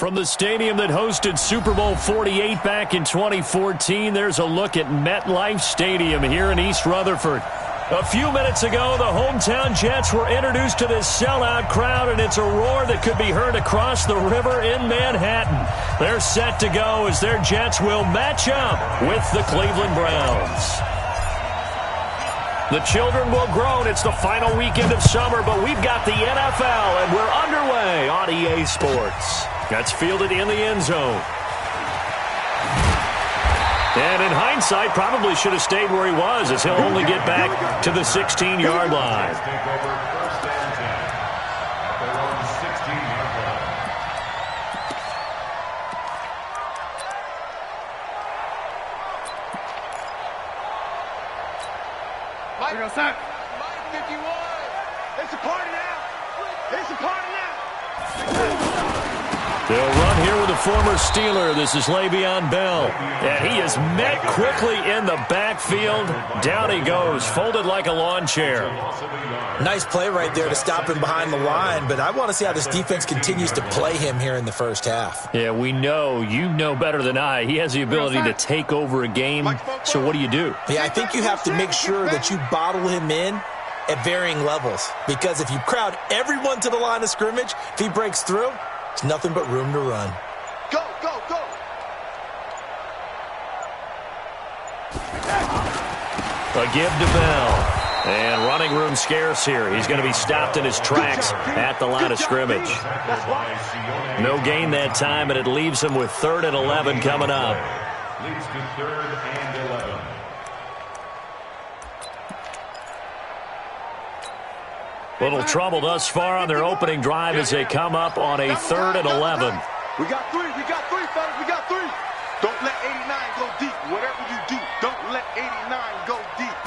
From the stadium that hosted Super Bowl 48 back in 2014, there's a look at MetLife Stadium here in East Rutherford. A few minutes ago, the hometown Jets were introduced to this sellout crowd, and it's a roar that could be heard across the river in Manhattan. They're set to go as their Jets will match up with the Cleveland Browns. The children will groan. It's the final weekend of summer, but we've got the NFL, and we're underway on EA Sports. That's fielded in the end zone. And in hindsight, probably should have stayed where he was, as he'll only get back to the 16-yard line. Mike 51. It's a party now. It's a party now. They'll run here with a former Steeler. This is Le'Veon Bell. And he is met quickly in the backfield. Down he goes, folded like a lawn chair. Nice play right there to stop him behind the line, but I want to see how this defense continues to play him here in the first half. Yeah, we know. You know better than I. He has the ability to take over a game. So what do you do? Yeah, I think you have to make sure that you bottle him in at varying levels, because if you crowd everyone to the line of scrimmage, if he breaks through, it's nothing but room to run. Go, go, go. A give to Bell. And running room scarce here. He's going to be stopped in his tracks at the line of scrimmage. No gain that time, and it leaves him with 3rd and 11 coming up. Leads to 3rd and 11. Little trouble thus far on their opening drive as they come up on a 3rd and 11. We got three, fellas, we got three. Don't let 89 go deep. Whatever you do, don't let 89 go deep.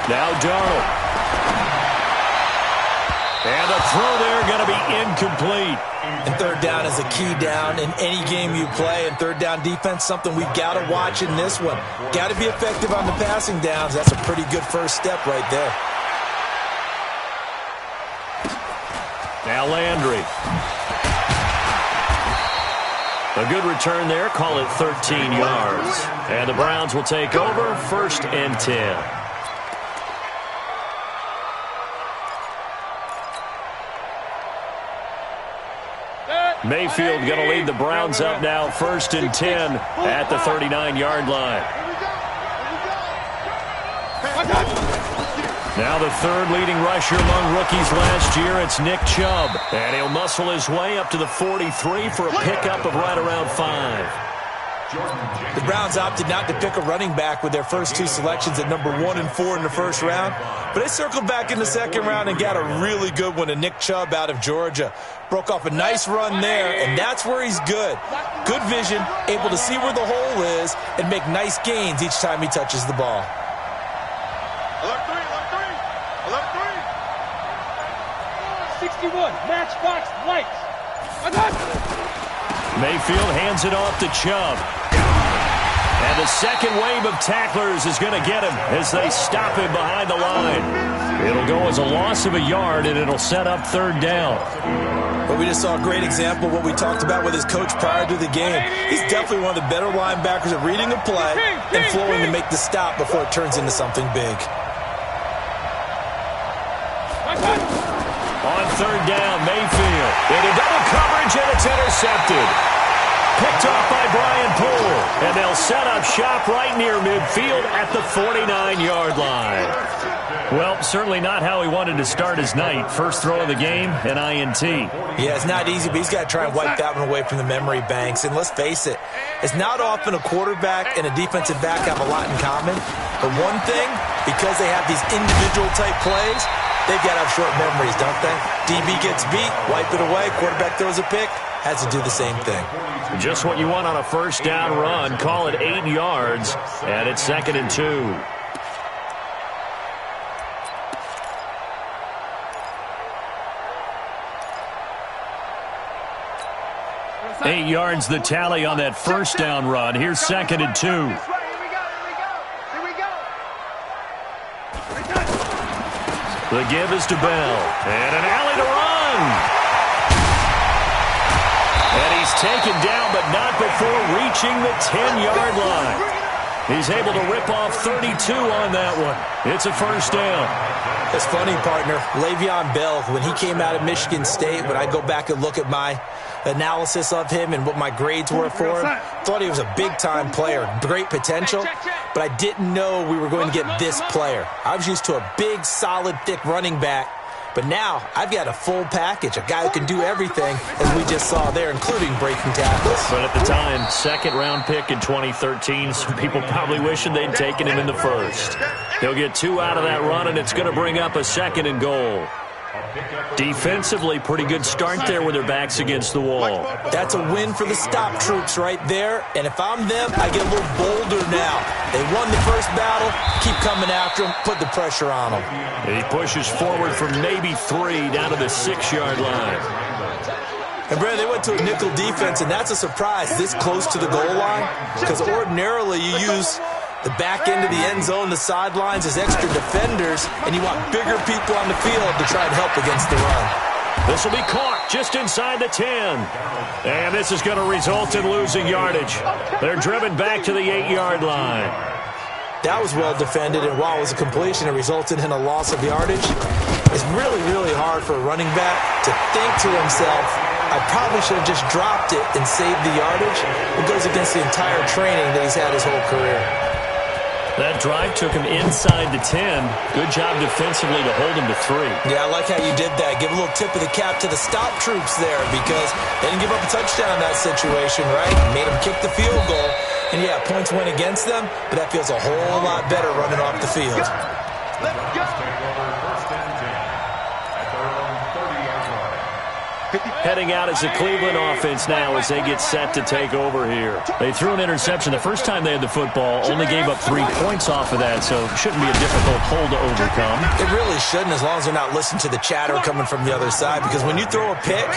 Now Darnold. And the throw there going to be incomplete. And 3rd down is a key down in any game you play. And 3rd down defense, something we've got to watch in this one. Got to be effective on the passing downs. That's a pretty good first step right there. Now Landry. A good return there. Call it 13 yards. And the Browns will take over 1st and 10. Mayfield going to lead the Browns up now 1st and 10 at the 39-yard line. Now the 3rd leading rusher among rookies last year, it's Nick Chubb. And he'll muscle his way up to the 43 for a pickup of right around 5. The Browns opted not to pick a running back with their first 2 selections at number 1 and 4 in the first round. But they circled back in the 2nd round and got a really good one in Nick Chubb out of Georgia. Broke off a nice run there, and that's where he's good. Good vision, able to see where the hole is, and make nice gains each time he touches the ball. Alert 3. 61, matchbox lights. Mayfield hands it off to Chubb. And the second wave of tacklers is going to get him as they stop him behind the line. It'll go as a loss of a yard, and it'll set up 3rd down. But we just saw a great example of what we talked about with his coach prior to the game. He's definitely one of the better linebackers at reading a play and flowing to make the stop before it turns into something big. On 3rd down, Mayfield into double coverage, and it's intercepted. Picked off by Brian Poole, and they'll set up shop right near midfield at the 49-yard line. Well, certainly not how he wanted to start his night. First throw of the game, an INT. Yeah, it's not easy, but he's got to try and wipe that one away from the memory banks. And let's face it, it's not often a quarterback and a defensive back have a lot in common. But one thing, because they have these individual-type plays, they've got to have short memories, don't they? DB gets beat, wipe it away, quarterback throws a pick, has to do the same thing. Just what you want on a first down run. Call it 8 yards, and it's 2nd and 2. Eight yards the tally on that first down run. Here's 2nd and 2. Here we go. The give is to Bell. And an alley to run. taken down, but not before reaching the 10-yard line. He's able to rip off 32 on that one. It's a first down. It's funny, partner. Le'Veon Bell, when he came out of Michigan State, when I go back and look at my analysis of him and what my grades were for him, thought he was a big-time player, great potential, but I didn't know we were going to get this player. I was used to a big, solid, thick running back, but now I've got a full package, a guy who can do everything, as we just saw there, including breaking tackles. But at the time, second-round pick in 2013, some people probably wishing they'd taken him in the first. He'll get 2 out of that run, and it's going to bring up a 2nd and goal. Defensively, pretty good start there with their backs against the wall. That's a win for the stop troops right there, and if I'm them, I get a little bolder now. They won the first battle, keep coming after them, put the pressure on them. He pushes forward from maybe 3 down to the 6-yard line. And, Brad, they went to a nickel defense, and that's a surprise this close to the goal line, because ordinarily you use the back end of the end zone, the sidelines as extra defenders, and you want bigger people on the field to try and help against the run. This will be caught just inside the 10. And this is going to result in losing yardage. They're driven back to the 8-yard line. That was well defended, and while it was a completion, it resulted in a loss of yardage. It's really, really hard for a running back to think to himself, I probably should have just dropped it and saved the yardage. It goes against the entire training that he's had his whole career. That drive took him inside the 10. Good job defensively to hold him to 3. Yeah, I like how you did that. Give a little tip of the cap to the stop troops there, because they didn't give up a touchdown in that situation, right? Made them kick the field goal. And, yeah, points went against them, but that feels a whole lot better running off the field. Heading out as the Cleveland offense now as they get set to take over here. They threw an interception the first time they had the football, only gave up 3 points off of that, so shouldn't be a difficult hole to overcome. It really shouldn't, as long as they're not listening to the chatter coming from the other side, because when you throw a pick,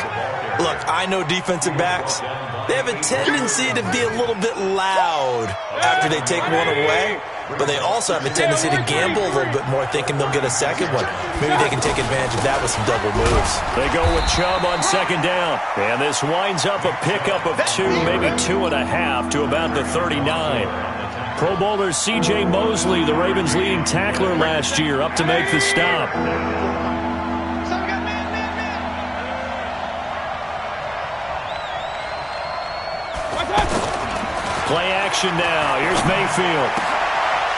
look, I know defensive backs, they have a tendency to be a little bit loud after they take one away, but they also have a tendency to gamble a little bit more, thinking they'll get a second one. Maybe they can take advantage of that with some double moves. They go with Chubb on 2nd down, and this winds up a pickup of 2, maybe 2.5 to about the 39. Pro Bowler C.J. Mosley, the Ravens' leading tackler last year, up to make the stop. Play action now. Here's Mayfield.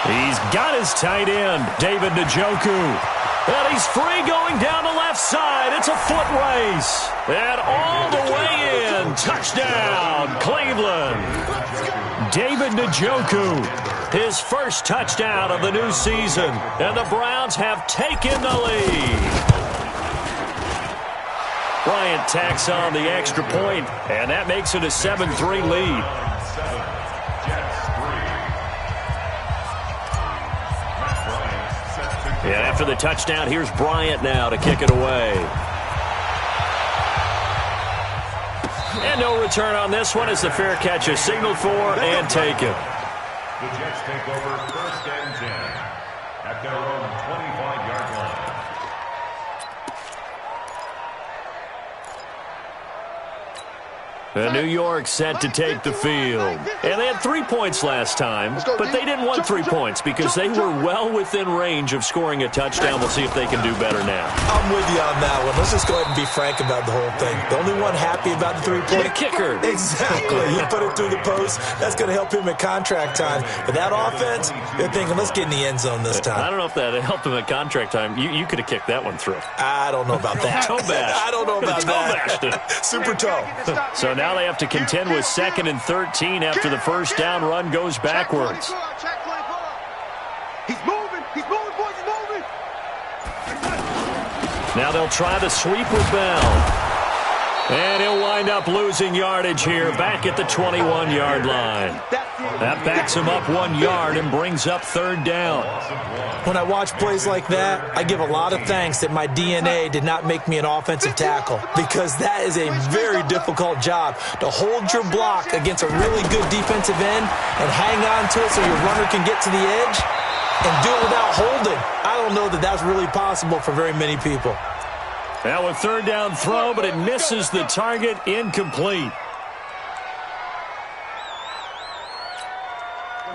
He's got his tight end, David Njoku. And he's free going down the left side. It's a foot race. And all the way in. Touchdown, Cleveland. David Njoku, his first touchdown of the new season. And the Browns have taken the lead. Bryant tacks on the extra point, and that makes it a 7-3 lead. And after the touchdown, here's Bryant now to kick it away. And no return on this one as the fair catch is signaled for and taken. The Jets take over 1st and 10 at their own 25-yard line. New York set to take the field. And they had 3 points last time, but they didn't want 3 points because they were well within range of scoring a touchdown. We'll see if they can do better now. I'm with you on that one. Let's just go ahead and be frank about the whole thing. The only one happy about the 3-point the kicker. Exactly. You put it through the post. That's going to help him at contract time. But that offense, they're thinking, let's get in the end zone this time. I don't know if that helped him at contract time. You could have kicked that one through. I don't know about that. Toe bash. I don't know about that. Super toe. So now they have to contend with 2nd and 13 after the first down run goes backwards. He's moving. He's moving, boys. He's moving. Now they'll try the sweep with Bell. And he'll wind up losing yardage here back at the 21-yard line. That backs him up 1 yard and brings up 3rd down. When I watch plays like that, I give a lot of thanks that my DNA did not make me an offensive tackle, because that is a very difficult job, to hold your block against a really good defensive end and hang on to it so your runner can get to the edge and do it without holding. I don't know that that's really possible for very many people. Now a 3rd down throw, but it misses the target, incomplete.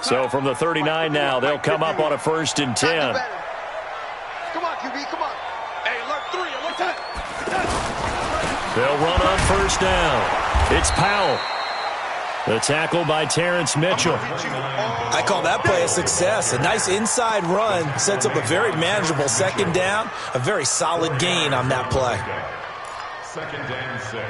So from the 39 now, they'll come up on a 1st and 10. Come on, QB, come on. Hey, alert 3, alert that. They'll run on 1st down. It's Powell. The tackle by Terrence Mitchell. I call that play a success. A nice inside run sets up a very manageable 2nd down. A very solid gain on that play. 2nd and 6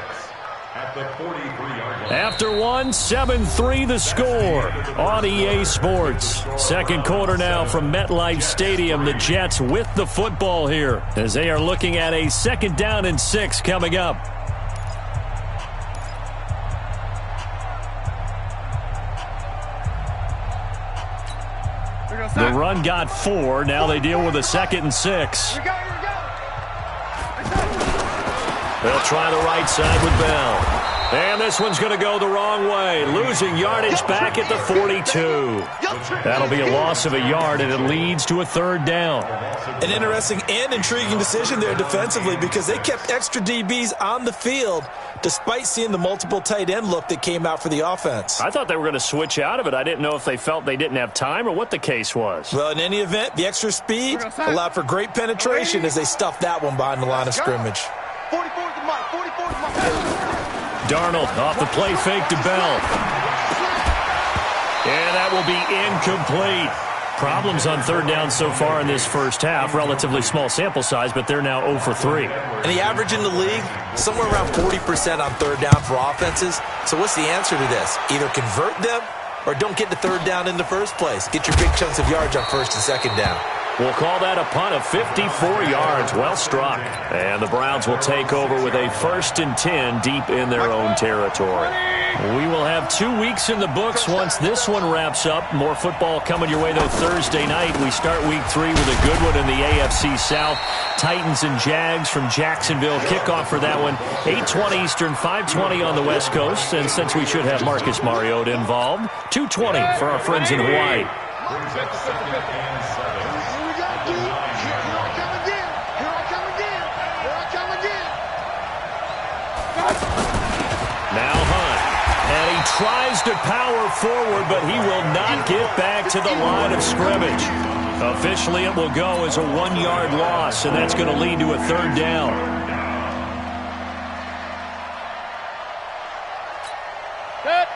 at the 43-yard line. After 1, 7-3 the score on EA Sports. 2nd quarter now from MetLife Stadium. The Jets with the football here as they are looking at a 2nd down and 6 coming up. The run got 4. Now they deal with a 2nd and 6. They'll try the right side with Bell. And this one's going to go the wrong way. Losing yardage back at the 42. That'll be a loss of a yard, and it leads to a 3rd down. An interesting and intriguing decision there defensively because they kept extra DBs on the field despite seeing the multiple tight end look that came out for the offense. I thought they were going to switch out of it. I didn't know if they felt they didn't have time or what the case was. Well, in any event, the extra speed allowed for great penetration as they stuffed that one behind the line of scrimmage. 44 is the mark, 44 is the mark. Darnold off the play fake to Bell. And that will be incomplete. Problems on 3rd down so far in this 1st half. Relatively small sample size, but they're now 0 for 3. And the average in the league, somewhere around 40% on 3rd down for offenses. So what's the answer to this? Either convert them or don't get to 3rd down in the first place. Get your big chunks of yards on 1st and 2nd down. We'll call that a punt of 54 yards. Well struck. And the Browns will take over with a 1st and 10 deep in their own territory. We will have 2 weeks in the books once this one wraps up. More football coming your way, though, Thursday night. We start week 3 with a good one in the AFC South. Titans and Jags from Jacksonville. Kickoff for that one, 8:20 Eastern, 5:20 on the West Coast. And since we should have Marcus Mariota involved, 2:20 for our friends in Hawaii. Now Hunt, and he tries to power forward, but he will not get back to the line of scrimmage. Officially, it will go as a 1-yard loss, and that's going to lead to a 3rd down.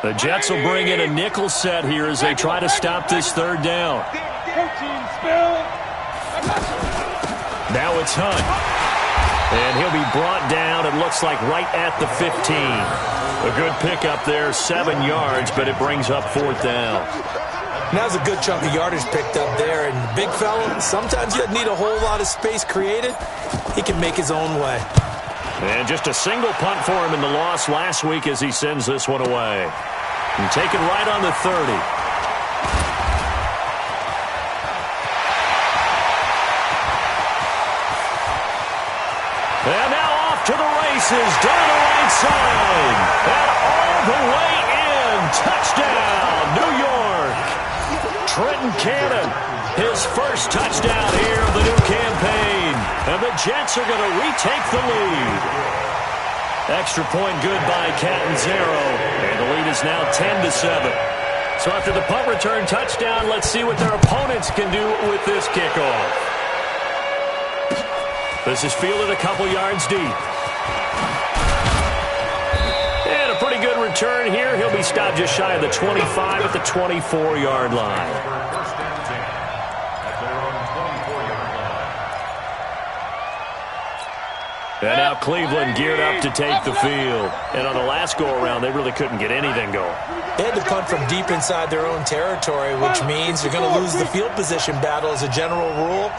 The Jets will bring in a nickel set here as they try to stop this 3rd down. Now it's Hunt. And he'll be brought down, it looks like, right at the 15. A good pickup there, 7 yards, but it brings up 4th down. Now's a good chunk of yardage picked up there. And the big fella, sometimes you need a whole lot of space created. He can make his own way. And just a single punt for him in the loss last week as he sends this one away. And taken right on the 30. And now off to the races, down the right side, and all the way in. Touchdown, New York. Trenton Cannon, his first touchdown here of the new campaign. And the Jets are going to retake the lead. Extra point good by Catanzaro, and the lead is now 10-7. So after the punt return touchdown, let's see what their opponents can do with this kickoff. This is fielded a couple yards deep. And a pretty good return here. He'll be stopped just shy of the 25 at the 24-yard line. First and 10 at their own 24-yard line. And now Cleveland geared up to take the field. And on the last go-around, they really couldn't get anything going. They had to punt from deep inside their own territory, which means you're going to lose the field position battle as a general rule.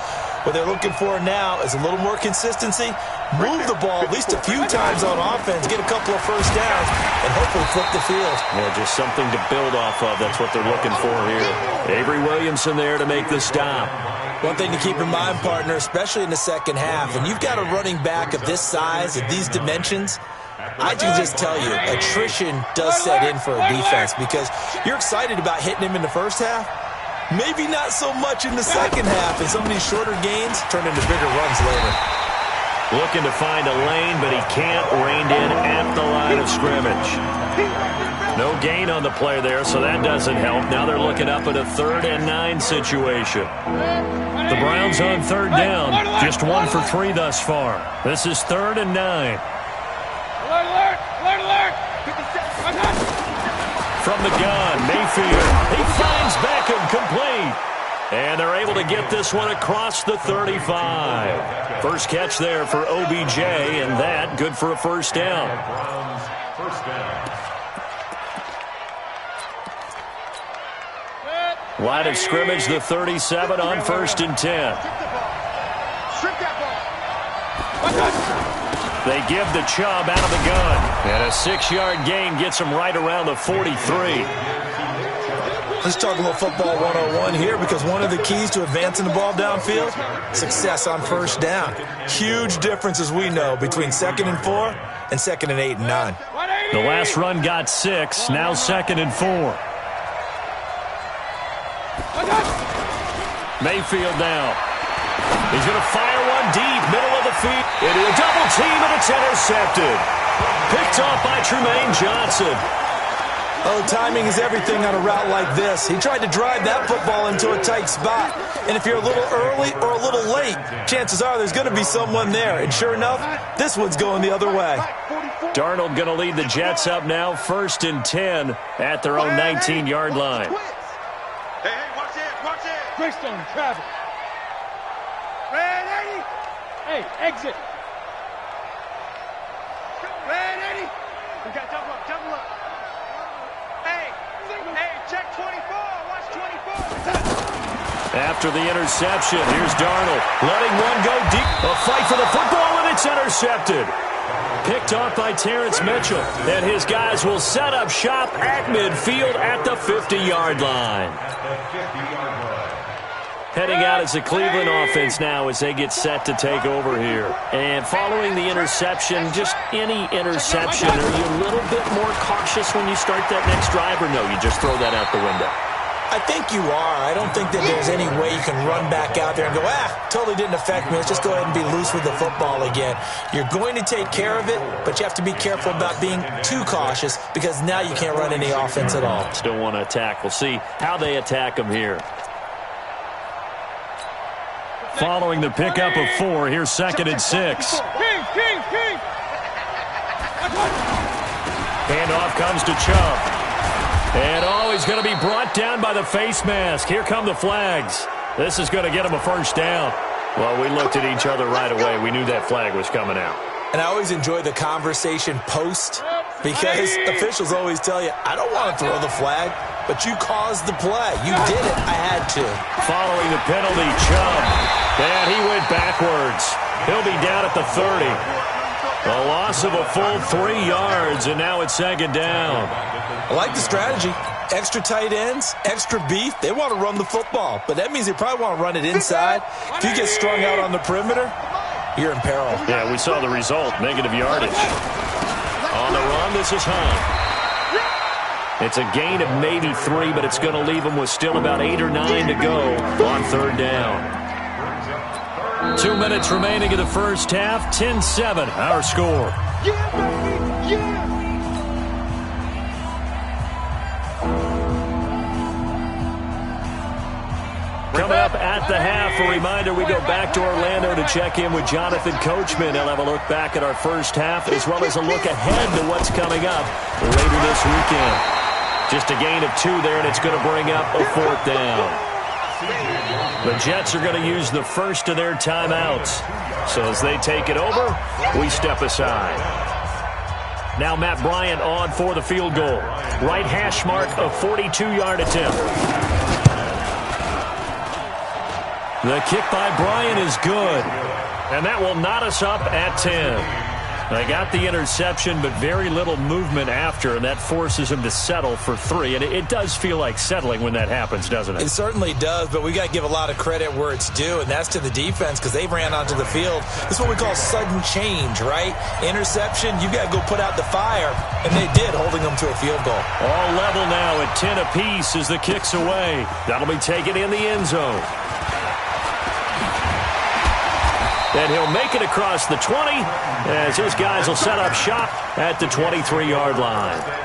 What they're looking for now is a little more consistency, move the ball at least a few times on offense, get a couple of 1st downs, and hopefully flip the field. Yeah, just something to build off of. That's what they're looking for here. Avery Williamson there to make the stop. One thing to keep in mind, partner, especially in the 2nd half, and you've got a running back of this size, of these dimensions, I can just tell you, attrition does set in for a defense because you're excited about hitting him in the 1st half. Maybe not so much in the 2nd half, and some of these shorter gains turn into bigger runs later. Looking to find a lane, but he can't. Reined in at the line of scrimmage. No gain on the play there, so that doesn't help. Now they're looking up at a 3rd and 9 situation. The Browns on 3rd down. Just 1 for 3 thus far. This is 3rd and 9. Alert! From the gun, Mayfield. He finds Beckham complete. And they're able to get this one across the 35. First catch there for OBJ, and that good for a first down. First down. Line of scrimmage, the 37 on 1st and 10. They give the Chubb out of the gun. And a 6-yard gain gets him right around the 43. Let's talk a little football 101 here, because one of the keys to advancing the ball downfield, success on first down. Huge difference, as we know, between 2nd and 4 and 2nd and 8 and 9. The last run got 6, now 2nd and 4. Mayfield now. He's going to fire one deep, middle of the field. Into a double team, and it's intercepted. Picked off by Trumaine Johnson. Oh, timing is everything on a route like this. He tried to drive that football into a tight spot. And if you're a little early or a little late, chances are there's going to be someone there. And sure enough, this one's going the other way. Darnold going to lead the Jets up now, 1st and 10 at their own 19-yard line. Hey, watch it. Greystone, travel. Ready? Hey, exit. Ready? We got double up. Hey, check 24. Watch 24. After the interception, here's Darnold letting one go deep. A fight for the football, and it's intercepted. Picked off by Terrence Mitchell. And his guys will set up shop at midfield at the 50-yard line. Heading out is the Cleveland offense now as they get set to take over here. And following the interception, just any interception, are you a little bit more cautious when you start that next drive, or no, you just throw that out the window? I think you are. I don't think that there's any way you can run back out there and go, totally didn't affect me. Let's just go ahead and be loose with the football again. You're going to take care of it, but you have to be careful about being too cautious, because now you can't run any offense at all. Still want to attack. We'll see how they attack them here. Following the pickup of 4, here's 2nd and 6. King. Handoff comes to Chubb. And he's going to be brought down by the face mask. Here come the flags. This is going to get him a first down. Well, we looked at each other right away. We knew that flag was coming out. And I always enjoy the conversation post, because officials always tell you, I don't want to throw the flag, but you caused the play. You did it. I had to. Following the penalty, Chubb. And he went backwards. He'll be down at the 30. A loss of a full 3 yards, and now it's 2nd down. I like the strategy. Extra tight ends, extra beef. They want to run the football, but that means they probably want to run it inside. If you get strung out on the perimeter, you're in peril. Yeah, we saw the result, negative yardage. On the run, this is Hunt. It's a gain of maybe 3, but it's going to leave them with still about 8 or 9 to go on 3rd down. 2 minutes remaining in the first half. 10-7, our score. Yeah, baby, yeah. Coming up at the half, a reminder, we go back to Orlando to check in with Jonathan Coachman. He'll have a look back at our first half, as well as a look ahead to what's coming up later this weekend. Just a gain of 2 there, and it's going to bring up a 4th down. The Jets are going to use the first of their timeouts. So as they take it over, we step aside. Now Matt Bryant on for the field goal. Right hash mark, a 42-yard attempt. The kick by Bryant is good. And that will knot us up at 10. They got the interception, but very little movement after, and that forces him to settle for 3. And it does feel like settling when that happens, doesn't it? It certainly does, but we got to give a lot of credit where it's due, and that's to the defense, because they ran onto the field. This is what we call sudden change, right? Interception, you got to go put out the fire, and they did, holding them to a field goal. All level now at 10 apiece as the kick's away. That'll be taken in the end zone. And he'll make it across the 20 as his guys will set up shop at the 23-yard line.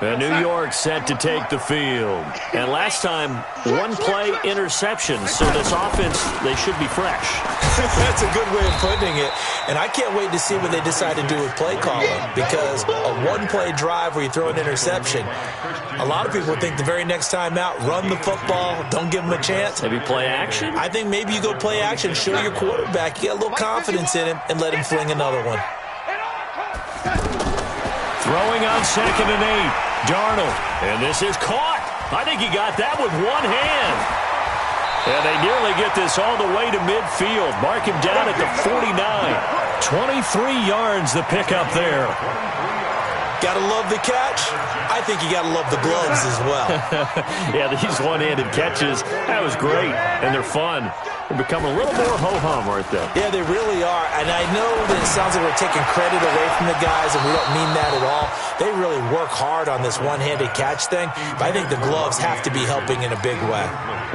And New York set to take the field. And last time, one-play interception. So this offense, they should be fresh. That's a good way of putting it. And I can't wait to see what they decide to do with play calling. Because a one-play drive where you throw an interception, a lot of people think the very next time out, run the football, don't give them a chance. Maybe play action? I think maybe you go play action, show your quarterback, you get a little confidence in him, and let him fling another one. Throwing on 2nd and 8. Darnold, and this is caught. I think he got that with one hand. And they nearly get this all the way to midfield. Mark him down at the 49. 23 yards the pickup there. Gotta love the catch. I think you gotta love the gloves as well. Yeah, these one-handed catches, that was great, and they're fun. They're becoming a little more ho-hum, aren't they? Yeah, they really are. And I know that it sounds like we're taking credit away from the guys, and we don't mean that at all. They really work hard on this one-handed catch thing, but I think the gloves have to be helping in a big way.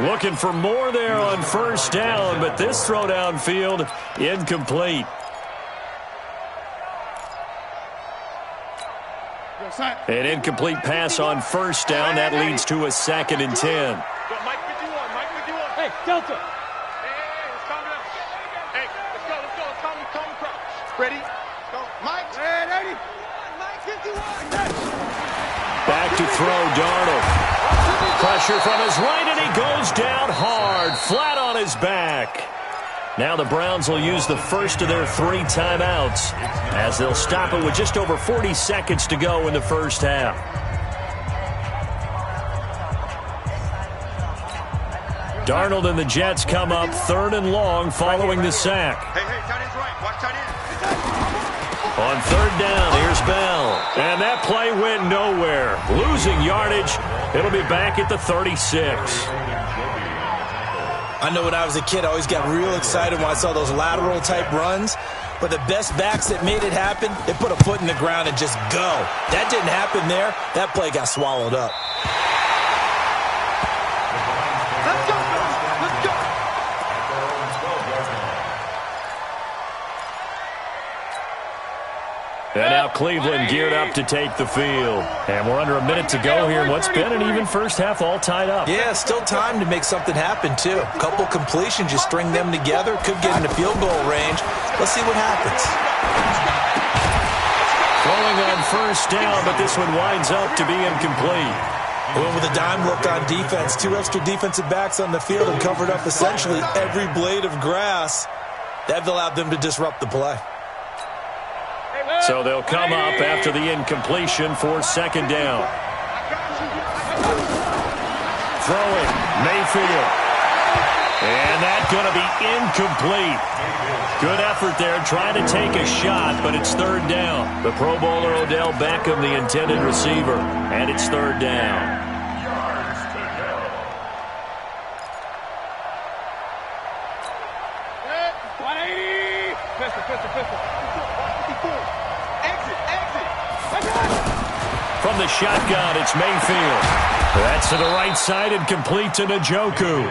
Looking for more there on 1st down, but this throw downfield, incomplete. An incomplete pass on 1st down. That leads to a 2nd and 10. Hey, Delta. Hey, let's go. Come across. Ready? Go. Mike. Ready. Mike, 51. Back to throw, Darnold. Pressure from his right, and he goes down hard, flat on his back. Now the Browns will use the first of their 3 timeouts as they'll stop it with just over 40 seconds to go in the first half. Darnold and the Jets come up 3rd and long following the sack. Hey, tight end's right. Watch tight end. On 3rd down, here's Bell. And that play went nowhere. Losing yardage. It'll be back at the 36. I know when I was a kid, I always got real excited when I saw those lateral-type runs. But the best backs that made it happen, they put a foot in the ground and just go. That didn't happen there. That play got swallowed up. Let's go. And now Cleveland geared up to take the field. And we're under a minute to go here. What's been an even first half all tied up. Yeah, still time to make something happen, too. A couple completions, you string them together. Could get into field goal range. Let's see what happens. Throwing on 1st down, but this one winds up to be incomplete. Went with a dime look on defense. 2 extra defensive backs on the field and covered up essentially every blade of grass. That allowed them to disrupt the play. So they'll come up after the incompletion for 2nd down. Throwing, Mayfield. And that's going to be incomplete. Good effort there, trying to take a shot, but it's 3rd down. The Pro Bowler Odell Beckham, the intended receiver, and it's 3rd down. From the shotgun, it's Mayfield. That's to the right side and complete to Njoku.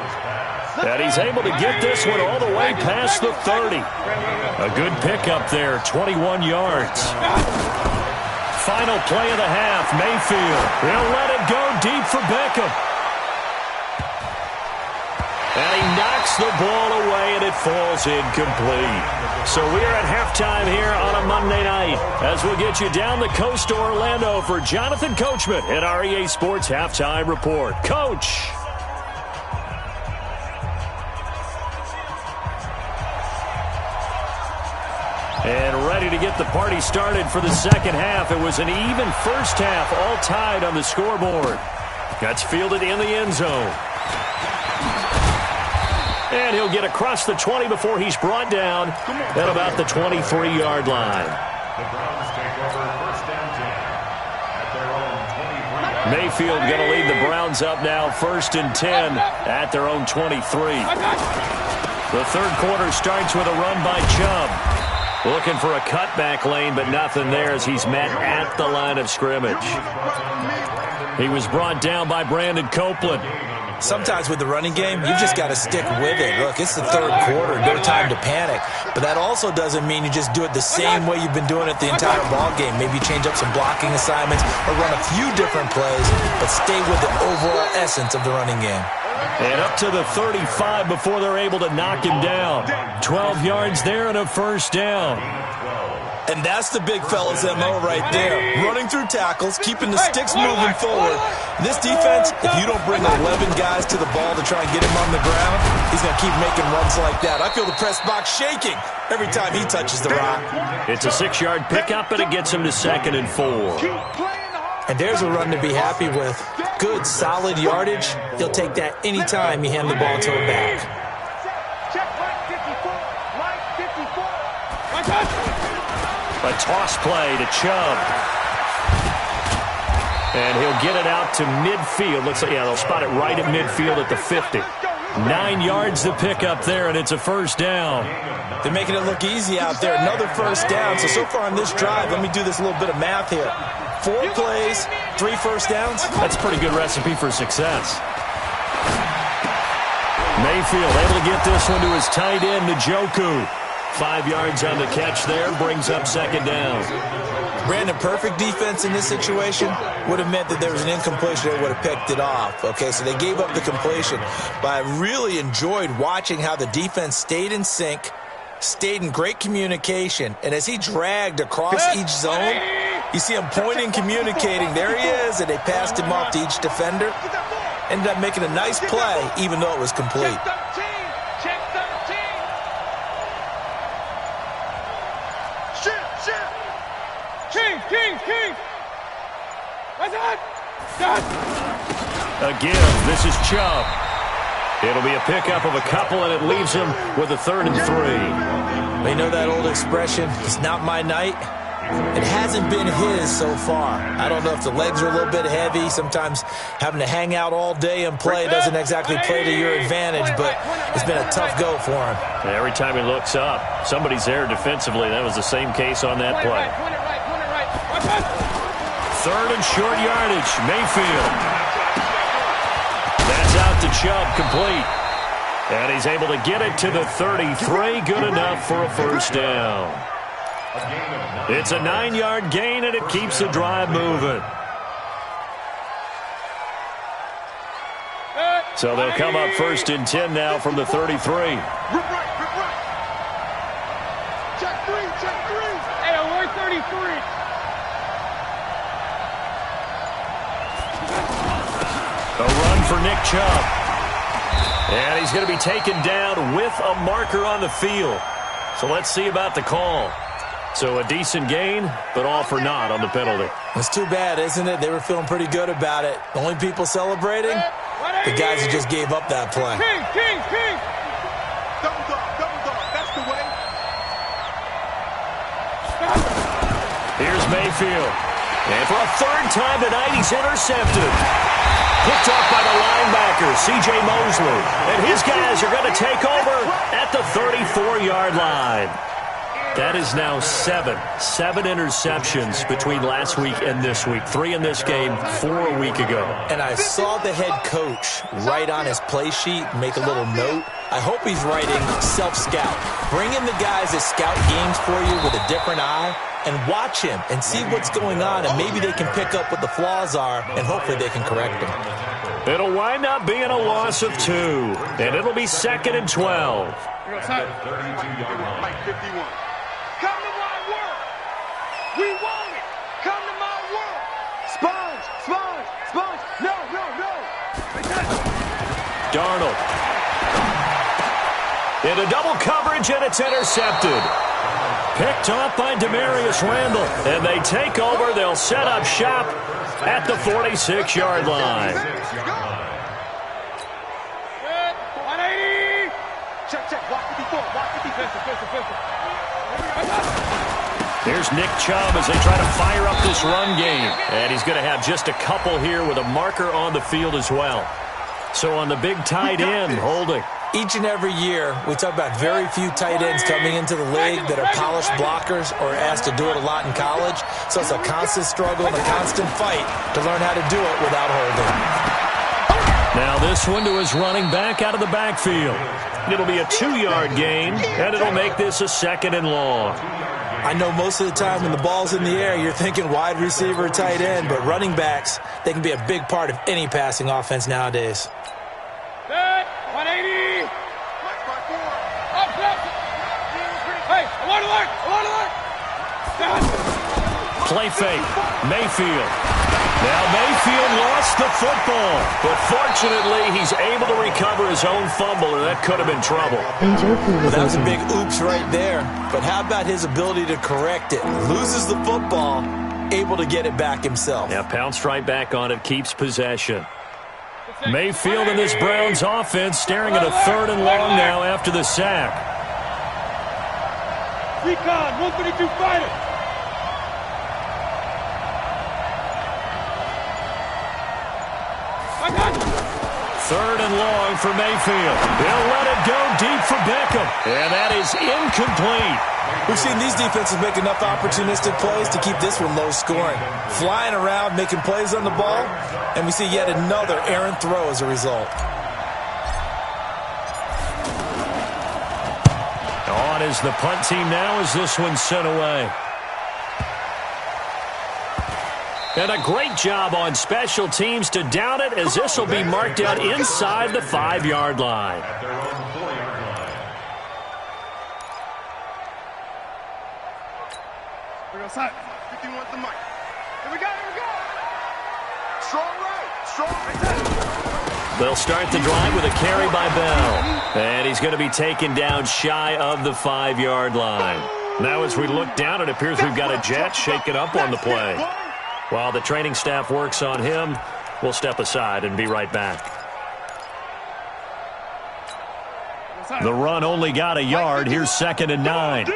And he's able to get this one all the way past the 30. A good pickup there, 21 yards. Final play of the half, Mayfield. He'll let it go deep for Beckham. And he knocks the ball away, and it falls incomplete. So we are at halftime here on a Monday night as we'll get you down the coast to Orlando for Jonathan Coachman at our EA Sports Halftime Report. Coach. And ready to get the party started for the second half. It was an even first half, all tied on the scoreboard. That's fielded in the end zone. And he'll get across the 20 before he's brought down at about the 23-yard line. Mayfield going to lead the Browns up now, 1st and 10 at their own 23. The third quarter starts with a run by Chubb. Looking for a cutback lane, but nothing there as he's met at the line of scrimmage. He was brought down by Brandon Copeland. Sometimes with the running game, you just got to stick with it. Look, it's the third quarter, no time to panic. But that also doesn't mean you just do it the same way you've been doing it the entire ball game. Maybe change up some blocking assignments or run a few different plays, but stay with the overall essence of the running game. And up to the 35 before they're able to knock him down. 12 yards there and a first down. And that's the big fella's MO right there. Running through tackles, keeping the sticks moving forward. This defense, if you don't bring 11 guys to the ball to try and get him on the ground, he's going to keep making runs like that. I feel the press box shaking every time he touches the rock. It's a 6-yard pickup, and it gets him to 2nd and 4. And there's a run to be happy with. Good, solid yardage. He'll take that any time you hand the ball to him back. Check right 54. Right 54. A toss play to Chubb. And he'll get it out to midfield. Looks like, yeah, they'll spot it right at midfield at the 50. 9 yards to pick up there, and it's a first down. They're making it look easy out there. Another first down. So far on this drive, let me do this little bit of math here. 4 plays, 3 first downs. That's a pretty good recipe for success. Mayfield able to get this one to his tight end, Njoku. 5 yards on the catch there, brings up 2nd down. Brandon, perfect defense in this situation would have meant that there was an incompletion that would have picked it off. Okay, so they gave up the completion. But I really enjoyed watching how the defense stayed in sync, stayed in great communication, and as he dragged across each zone, you see him pointing, communicating. There he is, and they passed him off to each defender. Ended up making a nice play, even though it was complete. King! Again, this is Chubb. It'll be a pickup of a couple, and it leaves him with a 3rd and 3. They know that old expression, it's not my night. It hasn't been his so far. I don't know if the legs are a little bit heavy. Sometimes having to hang out all day and play doesn't exactly play to your advantage, but it's been a tough go for him. Every time he looks up, somebody's there defensively. That was the same case on that play. 3rd and short yardage, Mayfield. That's out to Chubb, complete. And he's able to get it to the 33, good enough for a first down. It's a 9-yard gain, and it keeps the drive moving. So they'll come up 1st and 10 now from the 33. Check 3. Hey, we're 33. A run for Nick Chubb. And he's going to be taken down with a marker on the field. So let's see about the call. So a decent gain, but all for naught on the penalty. It's too bad, isn't it? They were feeling pretty good about it. The only people celebrating, the guys who just gave up that play. King! Double dog. That's the way. Here's Mayfield. And for a 3rd time tonight, he's intercepted. Picked up by the linebacker, C.J. Mosley. And his guys are going to take over at the 34-yard line. That is now 7 interceptions between last week and this week. 3 in this game, 4 a week ago. And I saw the head coach write on his play sheet, make a little note. I hope he's writing self-scout. Bring in the guys that scout games for you with a different eye and watch him and see what's going on, and maybe they can pick up what the flaws are, and hopefully they can correct them. It'll wind up being a loss of 2, and it'll be 2nd and 12. Mike 51. Come to my world. We want it. Come to my world. Sponge. No. Darnold. Into double coverage, and it's intercepted. Picked off by Demarius Randall. And they take over. They'll set up shop at the 46-yard line. Good. 180. Check. Block 54. Pistol. Here's Nick Chubb as they try to fire up this run game. And he's going to have just a couple here with a marker on the field as well. So on the big tight end, holding. Each and every year, we talk about very few tight ends coming into the league that are polished blockers or asked to do it a lot in college. So it's a constant struggle and a constant fight to learn how to do it without holding. Now this one to his running back out of the backfield. It'll be a 2-yard gain, and it'll make this a 2nd and long. I know most of the time when the ball's in the air, you're thinking wide receiver, tight end, but running backs, they can be a big part of any passing offense nowadays. Set, 180. Hey, alert. Play fake. Mayfield. Now Mayfield lost the football, but fortunately he's able to recover his own fumble, and that could have been trouble. Well, that was a big oops right there, but how about his ability to correct it? Loses the football, able to get it back himself. Yeah, pounced right back on it, keeps possession. Mayfield and this Browns offense staring at a 3rd and long now after the sack. Recon, 132 fighter. I got you. 3rd and long for Mayfield. They'll let it go deep for Beckham. And that is incomplete. We've seen these defenses make enough opportunistic plays to keep this one low scoring. Flying around, making plays on the ball, and we see yet another errant throw as a result. On is the punt team now as this one's sent away. And a great job on special teams to down it, as this will be marked out inside the 5-yard line. At their own 4-yard line. We're outside. 51 the mic. Here we go. Strong right. They'll start the drive with a carry by Bell. And he's going to be taken down shy of the 5-yard line. Now as we look down, it appears we've got a jet shaken up on the play. While the training staff works on him, we'll step aside and be right back. The run only got a yard. Here's 2nd and 9.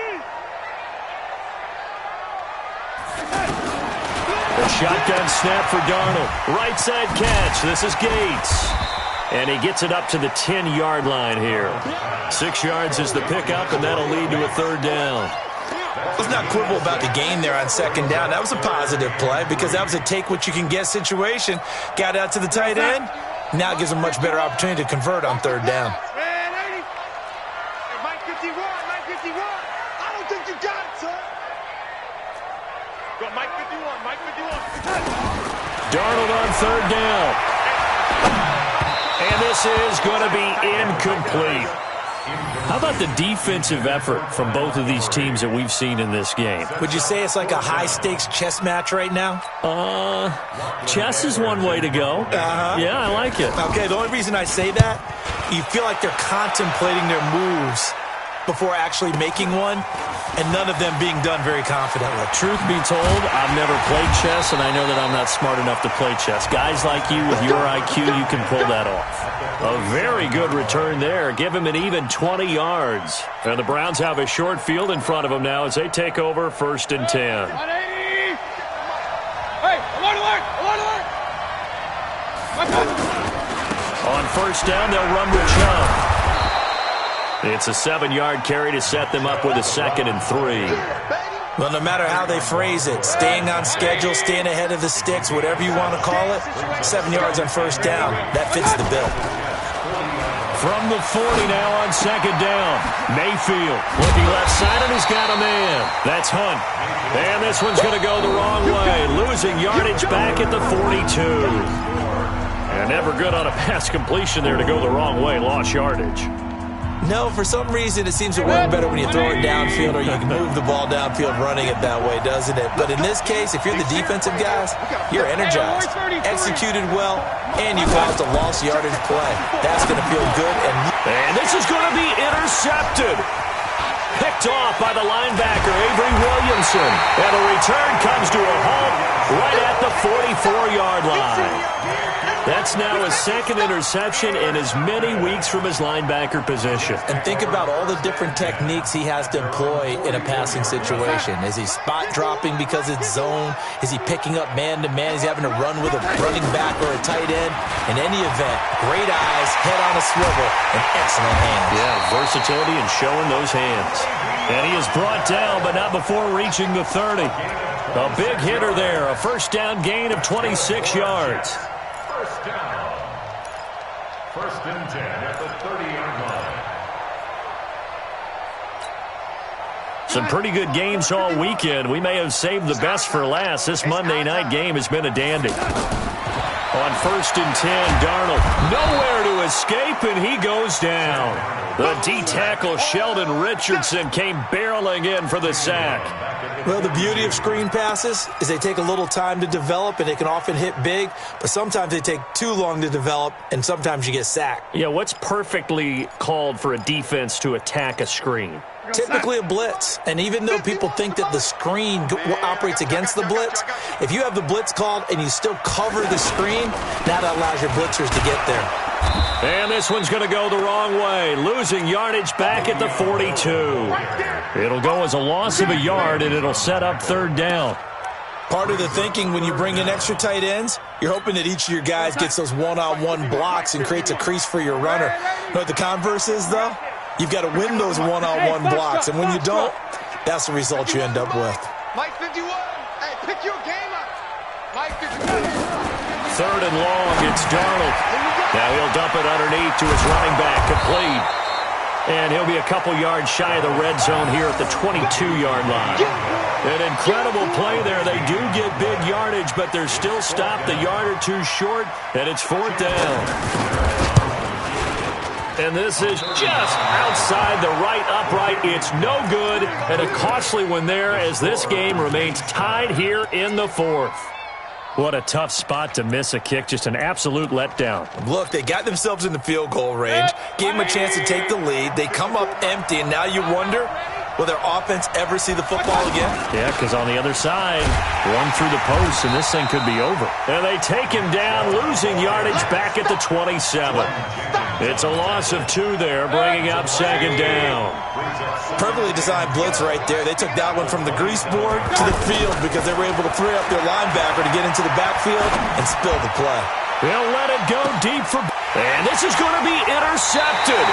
The shotgun snap for Darnold. Right side catch. This is Gates. And he gets it up to the 10-yard line here. 6 yards is the pickup, and that'll lead to a 3rd down. Let's not quibble about the gain there on 2nd down. That was a positive play because that was a take-what-you-can-get situation. Got out to the tight end. Now it gives him a much better opportunity to convert on 3rd down. Man, 80. Hey, Mike 51. I don't think you got it, son. Go, Mike 51. Darnold on 3rd down. And this is going to be incomplete. How about the defensive effort from both of these teams that we've seen in this game? Would you say it's like a high-stakes chess match right now? Chess is one way to go. Yeah, I like it. Okay, the only reason I say that, you feel like they're contemplating their moves before actually making one, and none of them being done very confidently. Truth be told, I've never played chess, and I know that I'm not smart enough to play chess. Guys like you with your IQ, you can pull that off. A very good return there. Give him an even 20 yards. And the Browns have a short field in front of them now as they take over 1st and 10. 180. Hey, alert. On 1st down, they'll run with Chubb. It's a 7-yard carry to set them up with a 2nd and 3. Well, no matter how they phrase it, staying on schedule, staying ahead of the sticks, whatever you want to call it, 7 yards on 1st down, that fits the bill. From the 40 now on 2nd down. Mayfield looking left side, and he's got a man. That's Hunt. And this one's going to go the wrong way, losing yardage back at the 42. And never good on a pass completion there to go the wrong way, lost yardage. No, for some reason it seems to work better when you throw it downfield or you can move the ball downfield running it that way, doesn't it? But in this case, if you're the defensive guys, you're energized, executed well, and you caused a lost yardage play. That's going to feel good. And this is going to be intercepted. Picked picked off by the linebacker, Avery Williamson. And the return comes to a halt right at the 44-yard line. That's now his second interception in as many weeks from his linebacker position. And think about all the different techniques he has to employ in a passing situation. Is he spot dropping because it's zone? Is he picking up man-to-man? Is he having to run with a running back or a tight end? In any event, great eyes, head on a swivel, and excellent hands. Yeah, versatility and showing those hands. And he is brought down, but not before reaching the 30. A big hitter there, a first down gain of 26 yards. First down. First and 10 at the 30-yard line. Some pretty good games all weekend. We may have saved the best for last. This Monday night game has been a dandy. On first and 10, Darnold nowhere to escape, and he goes down. The D-tackle Sheldon Richardson came barreling in for the sack. Well, the beauty of screen passes is they take a little time to develop, and they can often hit big, but sometimes they take too long to develop, and sometimes you get sacked. Yeah, what's perfectly called for a defense to attack a screen? Typically a blitz, and even though people think that the screen operates against the blitz, if you have the blitz called and you still cover the screen, that allows your blitzers to get there. And this one's going to go the wrong way, losing yardage back at the 42. It'll go as a loss of a yard, and it'll set up third down. Part of the thinking when you bring in extra tight ends, you're hoping that each of your guys gets those one-on-one blocks and creates a crease for your runner. You know what the converse is, though? You've got to win those one-on-one blocks, and when you don't, that's the result you end up with. Mike 51, hey, pick your game up. Mike 51. Third and long, it's Darnold. Now he'll dump it underneath to his running back, complete. And he'll be a couple yards shy of the red zone here at the 22-yard line. An incredible play there. They do get big yardage, but they're still stopped a yard or two short, and it's fourth down. And this is just outside the right upright. It's no good, and a costly one there as this game remains tied here in the fourth. What a tough spot to miss a kick. Just an absolute letdown. Look, they got themselves in the field goal range, gave them a chance to take the lead. They come up empty, and now you wonder, will their offense ever see the football again? Yeah, because on the other side, run through the post, and this thing could be over. And they take him down, losing yardage back at the 27. It's a loss of 2 there, bringing up second down. Perfectly designed blitz right there. They took that one from the grease board to the field because they were able to free up their linebacker to get into the backfield and spill the play. They'll let it go deep for... And this is going to be intercepted.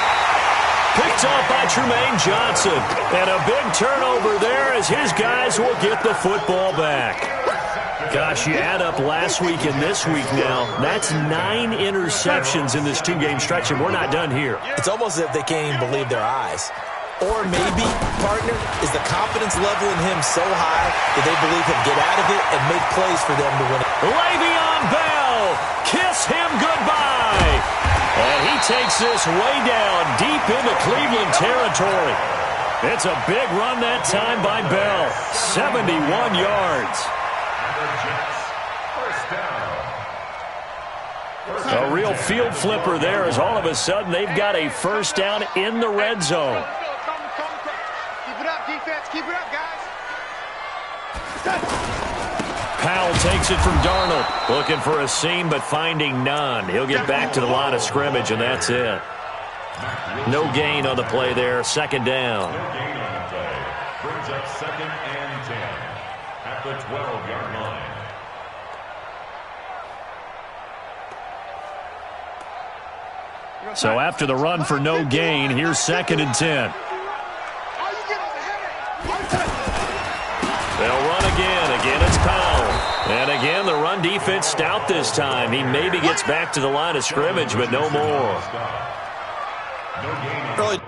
Picked off by Trumaine Johnson. And a big turnover there as his guys will get the football back. Gosh, you add up last week and this week now, that's 9 interceptions in this 2-game stretch, and we're not done here. It's almost as if they can't even believe their eyes. Or maybe, partner, is the confidence level in him so high that they believe he'll get out of it and make plays for them to win it. Le'Veon Bell, kiss him goodbye. And he takes this way down deep into Cleveland territory. It's a big run that time by Bell, 71 yards. A real field flipper there as all of a sudden they've got a first down in the red zone. Keep it up, defense. Keep it up, guys. Powell takes it from Darnold. Looking for a seam, but finding none. He'll get back to the line of scrimmage, and that's it. No gain on the play there. Second down. No gain on the play. Brings up second and 10 at the 12-yard line. So after the run for no gain, here's second and 10. They'll run again. Again, it's Powell. And again, the run defense stout this time. He maybe gets back to the line of scrimmage, but no more. Early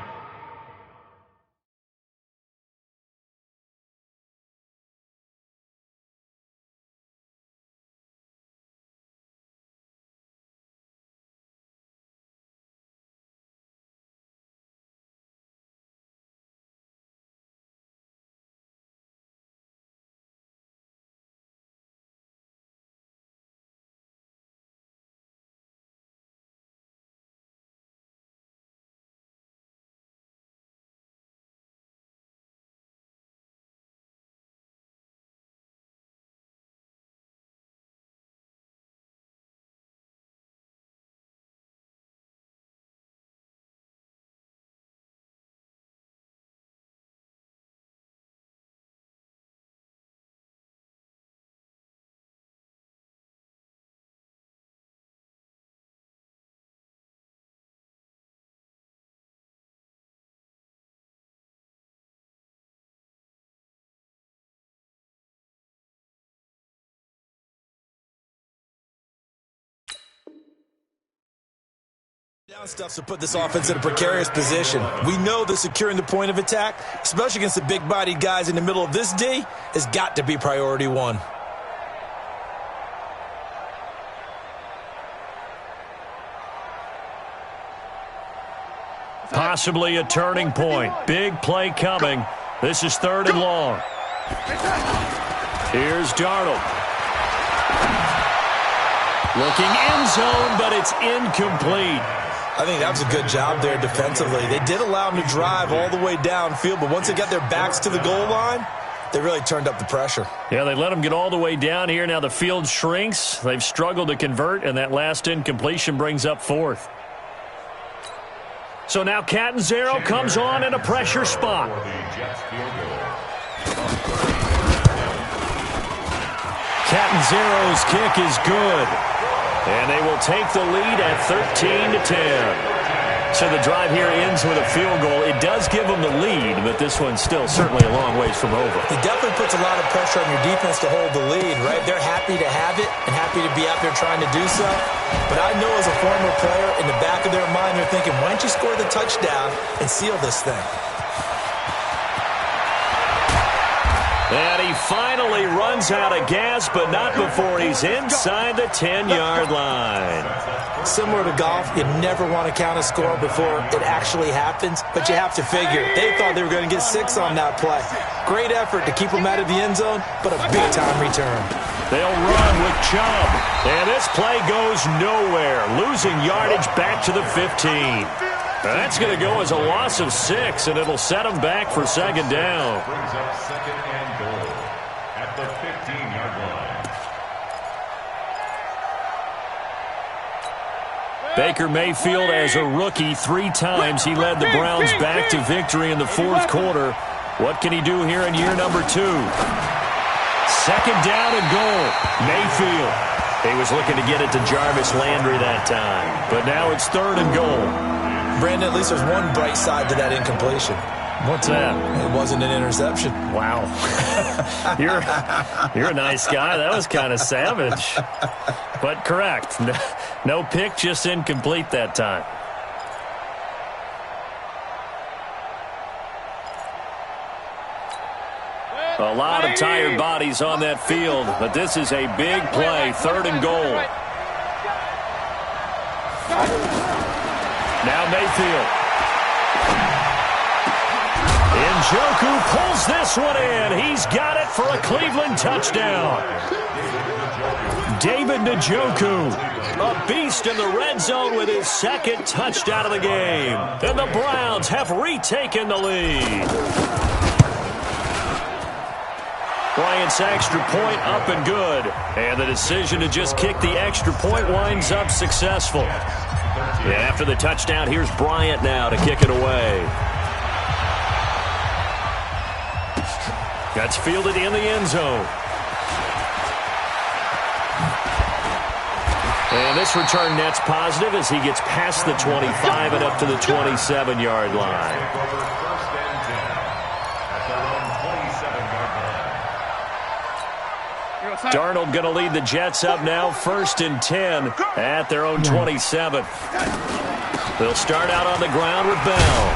Down stuff to put this offense in a precarious position. We know that securing the point of attack, especially against the big-bodied guys in the middle of this D, has got to be priority one. Possibly a turning point. Big play coming. This is 3rd and long. Here's Darnold. Looking end zone, but it's incomplete. I think that was a good job there defensively. They did allow them to drive all the way downfield, but once they got their backs to the goal line, they really turned up the pressure. Yeah, they let them get all the way down here. Now the field shrinks. They've struggled to convert, and that last incompletion brings up 4th. So now Catanzaro comes on in a pressure spot. Catanzaro's kick is good. And they will take the lead at 13-10. So the drive here ends with a field goal. It does give them the lead, but this one's still certainly a long ways from over. It definitely puts a lot of pressure on your defense to hold the lead, right? They're happy to have it and happy to be out there trying to do so. But I know as a former player, in the back of their mind, they're thinking, why don't you score the touchdown and seal this thing? And he finally runs out of gas, but not before he's inside the 10-yard line. Similar to golf, you never want to count a score before it actually happens, but you have to figure they thought they were going to get 6 on that play. Great effort to keep them out of the end zone, but a big-time return. They'll run with Chubb, and this play goes nowhere, losing yardage back to the 15. That's going to go as a loss of 6, and it'll set them back for 2nd down. Brings up 2nd and goal at the 15-yard line. Baker Mayfield, as a rookie, 3 times he led the Browns back to victory in the 4th quarter. What can he do here in year number 2? 2nd down and goal. Mayfield. He was looking to get it to Jarvis Landry that time, but now it's 3rd and goal. Brandon, at least there's one bright side to that incompletion. What's that? It wasn't an interception. Wow. You're a nice guy. That was kind of savage. But correct. No pick, just incomplete that time. A lot of tired bodies on that field, but this is a big play. 3rd and goal. Now Mayfield. Njoku pulls this one in. He's got it for a Cleveland touchdown. David Njoku, a beast in the red zone with his 2nd touchdown of the game. And the Browns have retaken the lead. Bryant's extra point up and good. And the decision to just kick the extra point winds up successful. And after the touchdown, here's Bryant now to kick it away. That's fielded in the end zone. And this return net's positive as he gets past the 25 and up to the 27-yard line. Darnold going to lead the Jets up now, 1st and 10 at their own 27. They'll start out on the ground with Bell.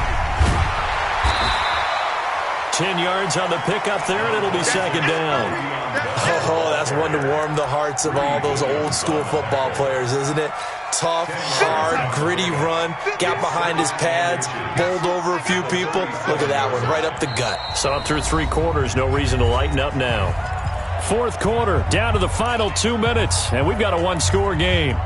10 yards on the pickup there, and it'll be 2nd down. Oh, that's one to warm the hearts of all those old-school football players, isn't it? Tough, hard, gritty run, got behind his pads, bowled over a few people. Look at that one, right up the gut. So through 3 quarters, no reason to lighten up now. 4th quarter, down to the final 2 minutes, and we've got a 1-score game.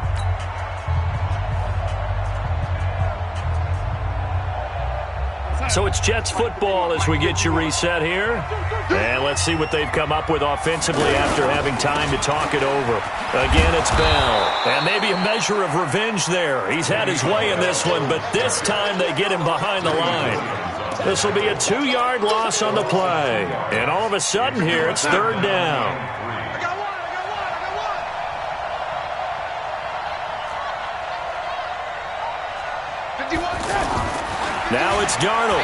So it's Jets football as we get you reset here. And let's see what they've come up with offensively after having time to talk it over. Again, it's Bell. And maybe a measure of revenge there. He's had his way in this one, but this time they get him behind the line. This will be a 2-yard loss on the play. And all of a sudden here, it's 3rd down. Now it's Darnold.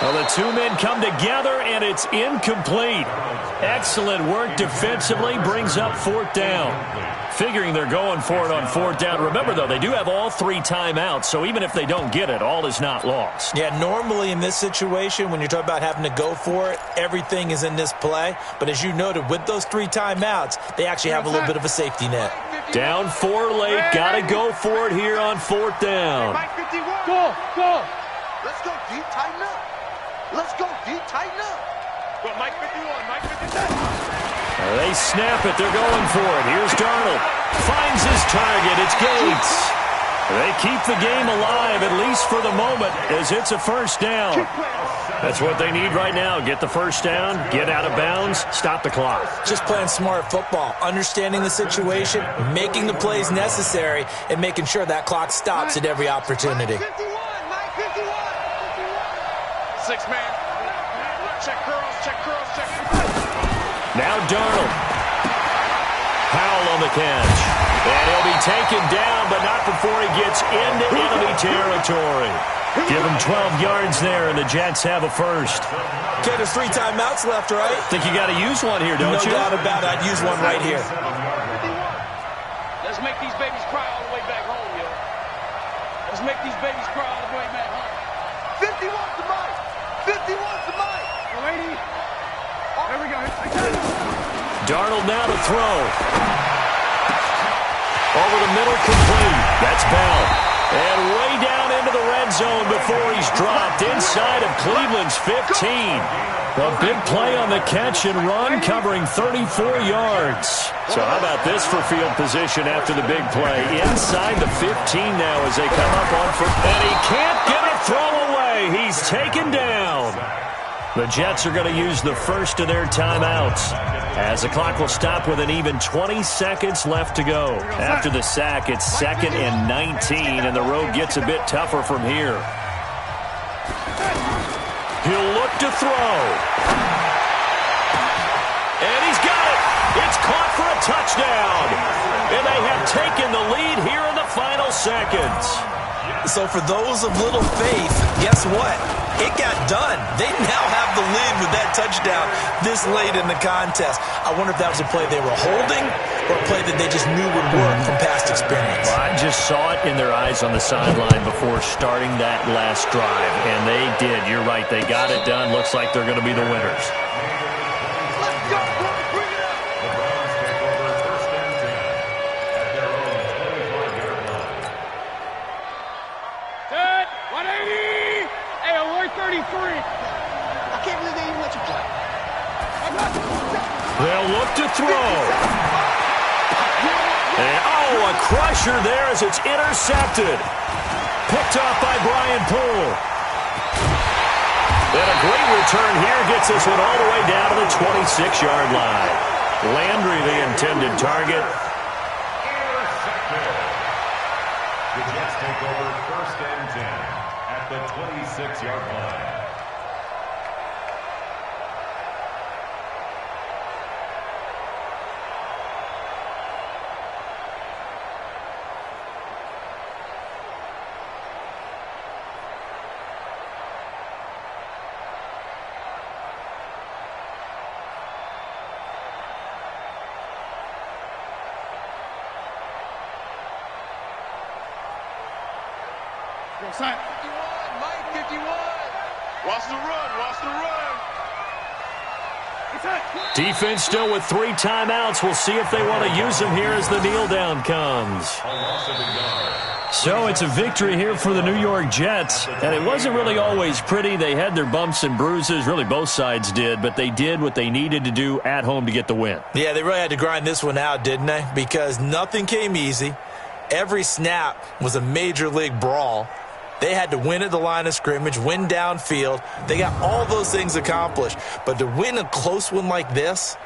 Well, the two men come together, and it's incomplete. Excellent work defensively, brings up fourth down. Figuring they're going for it on fourth down. Remember, though, they do have all 3 timeouts, so even if they don't get it, all is not lost. Yeah, normally in this situation, when you're talking about having to go for it, everything is in this play. But as you noted, with those 3 timeouts, they actually have a little bit of a safety net. Down 4 late, got to go for it here on fourth down. Go, go. Let's go deep, tighten up. Let's go deep, tighten up. Go, Mike 51, Mike 57. They snap it. They're going for it. Here's Darnold. Finds his target. It's Gates. They keep the game alive, at least for the moment, as it's a first down. That's what they need right now. Get the first down, get out of bounds, stop the clock. Just playing smart football, understanding the situation, making the plays necessary, and making sure that clock stops at every opportunity. Mike 51, Mike 51. 6 man. Check curls, check curls, check. Now Darnold. Powell on the catch. And he'll be taken down, but not before he gets into enemy territory. Give him 12 yards there, and the Jets have a first. Okay, there's 3 timeouts left, right? Think you got to use one here, don't you? No doubt about it. I'd use one right here. Let's make these babies cry all the way back home, yo. Let's make these babies cry all the way back home. 51 to Mike. 51 to Mike. Lady. There we go. Darnold now to throw. Over the middle, complete. That's Bell. And way down into the red zone before he's dropped inside of Cleveland's 15. A big play on the catch and run, covering 34 yards. So how about this for field position after the big play? Inside the 15 now as they come up on foot. And he can't get a throw away. He's taken down. The Jets are going to use the first of their timeouts, as the clock will stop with an even 20 seconds left to go. After the sack, it's 2nd and 19, and the road gets a bit tougher from here. He'll look to throw. And he's got it. It's caught for a touchdown. And they have taken the lead here in the final seconds. So for those of little faith, guess what? It got done. They now have the lead with that touchdown this late in the contest. I wonder if that was a play they were holding or a play that they just knew would work from past experience. Well, I just saw it in their eyes on the sideline before starting that last drive, and they did. You're right. They got it done. Looks like they're going to be the winners. Let's go, boys. Bring it up. The Browns take over 1st and 10 at their own 25-yard line. Set. 180. Hey, alert 33. I can't believe they even let you play. They'll look to throw. And, oh, a crusher there as it's intercepted. Picked off by Brian Poole. And a great return here gets this one all the way down to the 26-yard line. Landry, the intended target. Intercepted. The Jets take over 1st and 10 at the 26-yard line. Set. 51, Mike 51. Watch the run. Watch the run. Defense still with 3 timeouts. We'll see if they want to use them here as the kneel down comes. A loss of a yard. So it's a victory here for the New York Jets. And it wasn't really always pretty. They had their bumps and bruises. Really, both sides did. But they did what they needed to do at home to get the win. Yeah, they really had to grind this one out, didn't they? Because nothing came easy. Every snap was a major league brawl. They had to win at the line of scrimmage, win downfield. They got all those things accomplished. But to win a close one like this,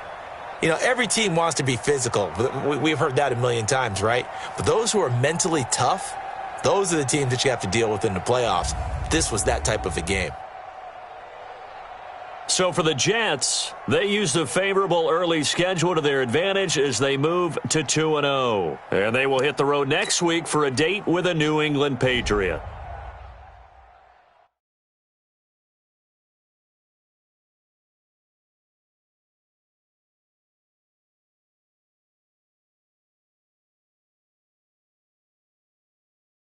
you know, every team wants to be physical. We've heard that a million times, right? But those who are mentally tough, those are the teams that you have to deal with in the playoffs. This was that type of a game. So for the Jets, they used a favorable early schedule to their advantage as they move to 2-0. And they will hit the road next week for a date with the New England Patriots.